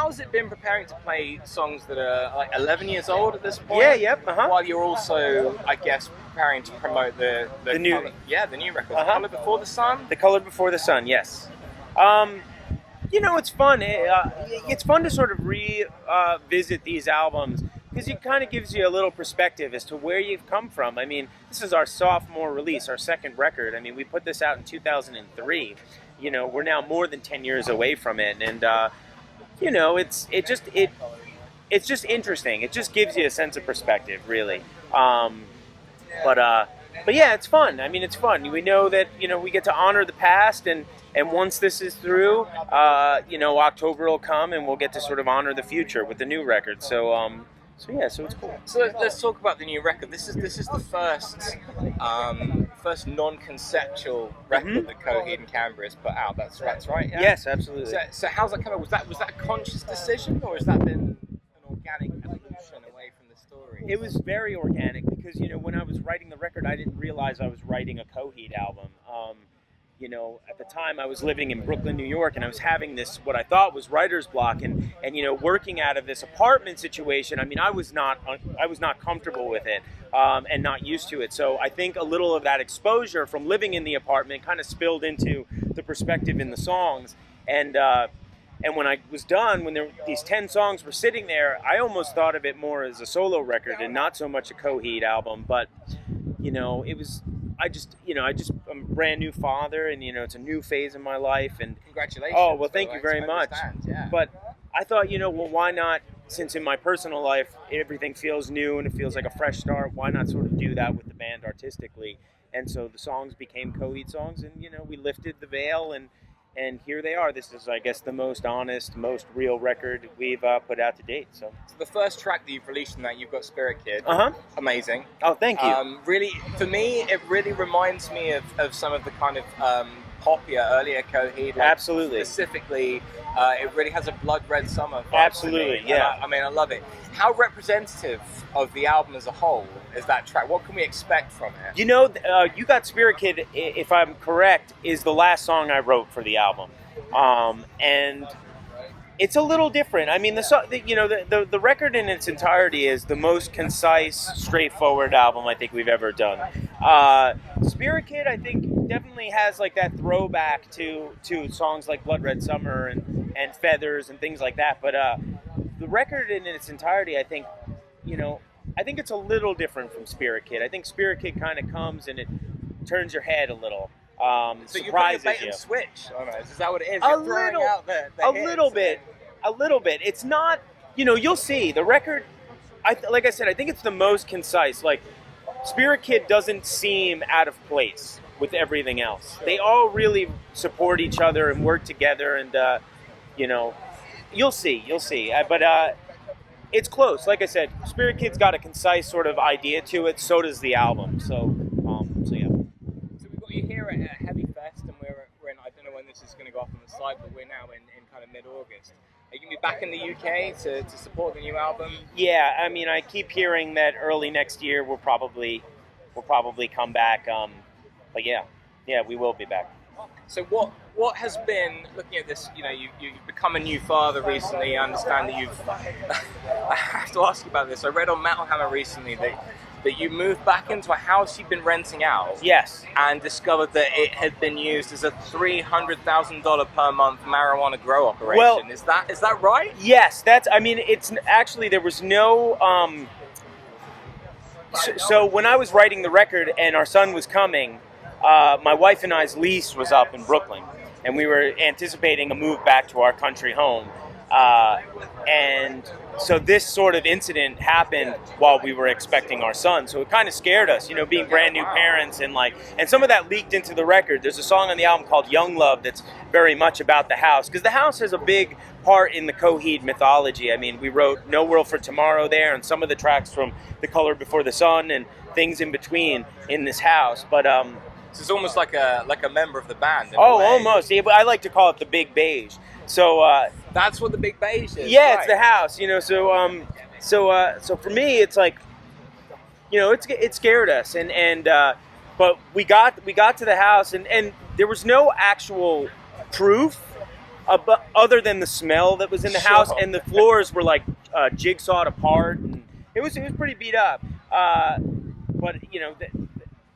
how's it been preparing to play songs that are like 11 years old at this point? Yeah, yep, While you're also, I guess, preparing to promote the new, the new record, The Color Before the Sun. The Color Before the Sun, yes. It's fun. It's fun to sort of revisit these albums because it kind of gives you a little perspective as to where you've come from. I mean, this is our sophomore release, our second record. I mean, we put this out in 2003. We're now more than 10 years away from it, and it's just interesting. It just gives you a sense of perspective, really. But yeah, it's fun. I mean, it's fun. We know that we get to honor the past, and once this is through, October will come, and we'll get to sort of honor the future with the new record. So it's cool. So let's talk about the new record. This is the first non-conceptual record that Coheed and Cambria has put out. That's right. Yeah? Yes, absolutely. So how's that coming? Was that a conscious decision, or has that been an organic evolution away from the story? It was very organic because when I was writing the record, I didn't realize I was writing a Coheed album. At the time I was living in Brooklyn, New York, and I was having this, what I thought was writer's block, and working out of this apartment situation. I mean, I was not comfortable with it, and not used to it. So I think a little of that exposure from living in the apartment kind of spilled into the perspective in the songs. And when I was done, when these 10 songs were sitting there, I almost thought of it more as a solo record and not so much a Coheed album. But it was. I'm a brand new father, and it's a new phase in my life. And congratulations! Oh well, thank you very much. Yeah. But I thought, why not? Since in my personal life everything feels new and it feels like a fresh start, why not sort of do that with the band artistically? And so the songs became Coheed songs, and we lifted the veil, and here they are. This is, I guess, the most honest, most real record we've put out to date. So the first track that you've released from that, you've got Spirit Kid. Amazing. Oh, thank you. Really, for me, it really reminds me of some of the kind of poppier, earlier Coheed. Absolutely. Specifically, it really has a Blood Red Summer vibe. Absolutely, yeah. I love it. How representative of the album as a whole is that track? What can we expect from it? You Got Spirit Kid, if I'm correct, is the last song I wrote for the album. And it's a little different. I mean, the record in its entirety is the most concise, straightforward album I think we've ever done. Spirit Kid, I think, definitely has like that throwback to songs like Blood Red Summer and Feathers and things like that. But the record in its entirety, I think it's a little different from Spirit Kid. I think Spirit Kid kind of comes and it turns your head a little. So surprises you're bait you. and switch on us. Is that what it is? A little bit. It's not. You'll see the record. Like I said, I think it's the most concise. Like Spirit Kid doesn't seem out of place with everything else. They all really support each other and work together, and you'll see. But it's close. Like I said, Spirit Kid's got a concise sort of idea to it. So does the album. So yeah. So we've got you here at Hevy Fest, and we're in. I don't know when this is going to go off on the site, but we're now in kind of mid-August. Are you going to be back in the UK to support the new album? Yeah, I mean, I keep hearing that early next year we'll probably come back. But yeah, we will be back. So what has been, looking at this, you've become a new father recently. I understand that I have to ask you about this. I read on Metal Hammer recently that you moved back into a house you've been renting out. Yes. And discovered that it had been used as a $300,000 per month marijuana grow operation. Well, is that right? Yes, it's actually, there was no, so when I was writing the record and our son was coming, my wife and I's lease was up in Brooklyn, and we were anticipating a move back to our country home. And so this sort of incident happened while we were expecting our son. So it kind of scared us, being brand new parents, and some of that leaked into the record. There's a song on the album called Young Love that's very much about the house, because the house has a big part in the Coheed mythology. I mean, we wrote No World for Tomorrow there, and some of the tracks from The Color Before the Sun and things in between in this house. But so it's almost like a member of the band. Almost. Yeah, but I like to call it the Big Beige. So that's what the Big Beige is. Yeah, right. It's the house. So for me, it's like, it scared us, but we got to the house, and there was no actual proof but other than the smell that was in the house, Sure. and the floors were like jigsawed apart, and it was pretty beat up. But you know,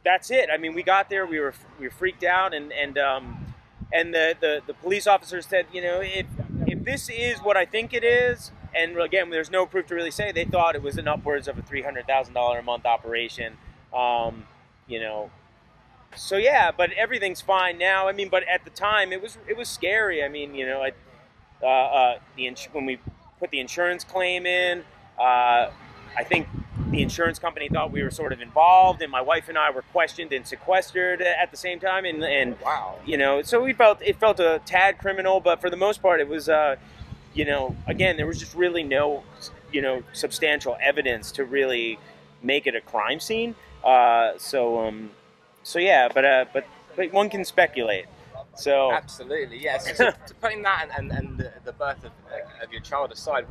that's it. I mean, we got there, we were freaked out, and the police officer said, you know, if this is what I think it is, and again, there's no proof to really say, they thought it was an upwards of a $300,000 a month operation. You know, so yeah, but everything's fine now. I mean, but at the time, it was scary. I mean, you know, when we put the insurance claim in, I think the insurance company thought we were sort of involved, and my wife and I were questioned and sequestered at the same time. And wow, you know, so it felt a tad criminal, but for the most part, it was, you know, again, there was just really no, you know, substantial evidence to really make it a crime scene. So yeah, but one can speculate. So absolutely, yes. So to putting that and the birth of your child aside,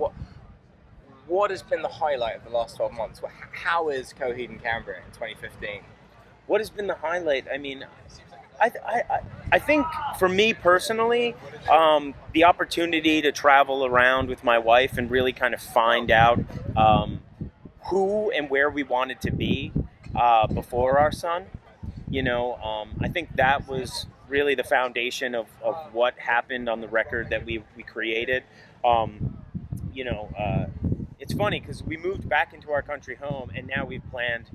what has been the highlight of the last 12 months? How is Coheed Cambria in 2015? What has been the highlight? I mean, I think for me personally, the opportunity to travel around with my wife and really kind of find out who and where we wanted to be before our son. You know, I think that was really the foundation of what happened on the record that we created. You know, it's funny because we moved back into our country home, and now we've planned.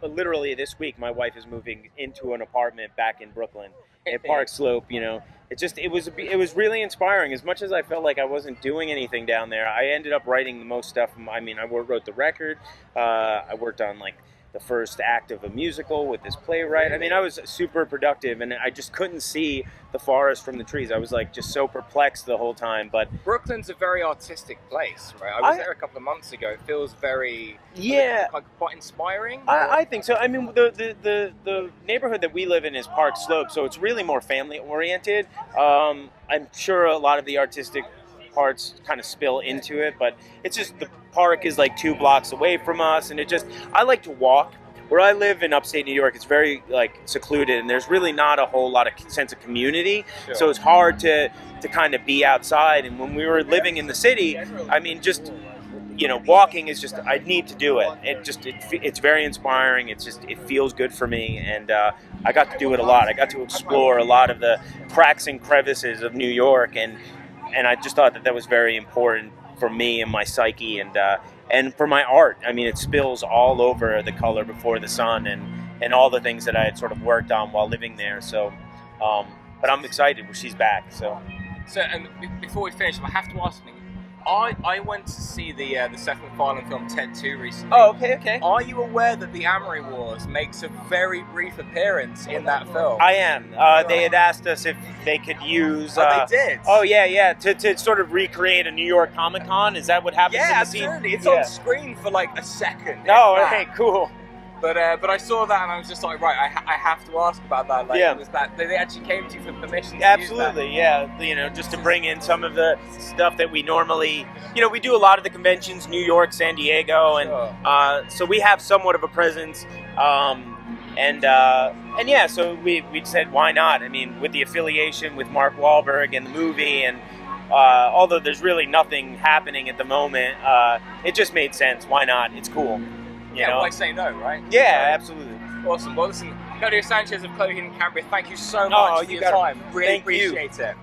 Literally this week, my wife is moving into an apartment back in Brooklyn at Park Slope. You know, it was really inspiring. As much as I felt like I wasn't doing anything down there, I ended up writing the most stuff. I mean, I wrote the record. I worked on like the first act of a musical with this playwright. I mean, I was super productive, and I just couldn't see the forest from the trees. I was like just so perplexed the whole time. But Brooklyn's a very artistic place, right? I was there a couple of months ago. It feels very, yeah, like quite inspiring. I think so. I mean, the neighborhood that we live in is Park Slope, so it's really more family oriented. I'm sure a lot of the artistic parts kind of spill into it, but it's just the park is like 2 blocks away from us, and I like to walk. Where I live in upstate New York, it's very like secluded, and there's really not a whole lot of sense of community. Sure. So it's hard to kind of be outside. And when we were living in the city, I mean, just, you know, walking is just, I need to do it. It's very inspiring. It feels good for me, and I got to do it a lot. I got to explore a lot of the cracks and crevices of New York, and I just thought that was very important for me and my psyche, and for my art. I mean, it spills all over The Color Before the Sun and all the things that I had sort of worked on while living there. So, but I'm excited when she's back. So and before we finish, I have to ask something. I went to see the second violent film Ted 2 recently. Oh, okay. Are you aware that the Amory Wars makes a very brief appearance in that film? I am. They had asked us if they could use... they did? Oh, yeah. To sort of recreate a New York Comic-Con? Is that what happens in the scene? Yeah, absolutely. It's on screen for like a second. Oh, okay, cool. But I saw that and I was just like, right, I have to ask about that. Like, yeah. Was that they actually came to you for permission? Absolutely, yeah. You know, just to bring in some of the stuff that we normally, you know, we do a lot of the conventions, New York, San Diego, and so we have somewhat of a presence. And yeah, so we said, why not? I mean, with the affiliation with Mark Wahlberg and the movie, and although there's really nothing happening at the moment, it just made sense. Why not? It's cool. You know? Why say no, right? Yeah, absolutely. Awesome. Well, listen, Claudio Sanchez of Coheed Cambria, thank you so much for your time. Really appreciate it.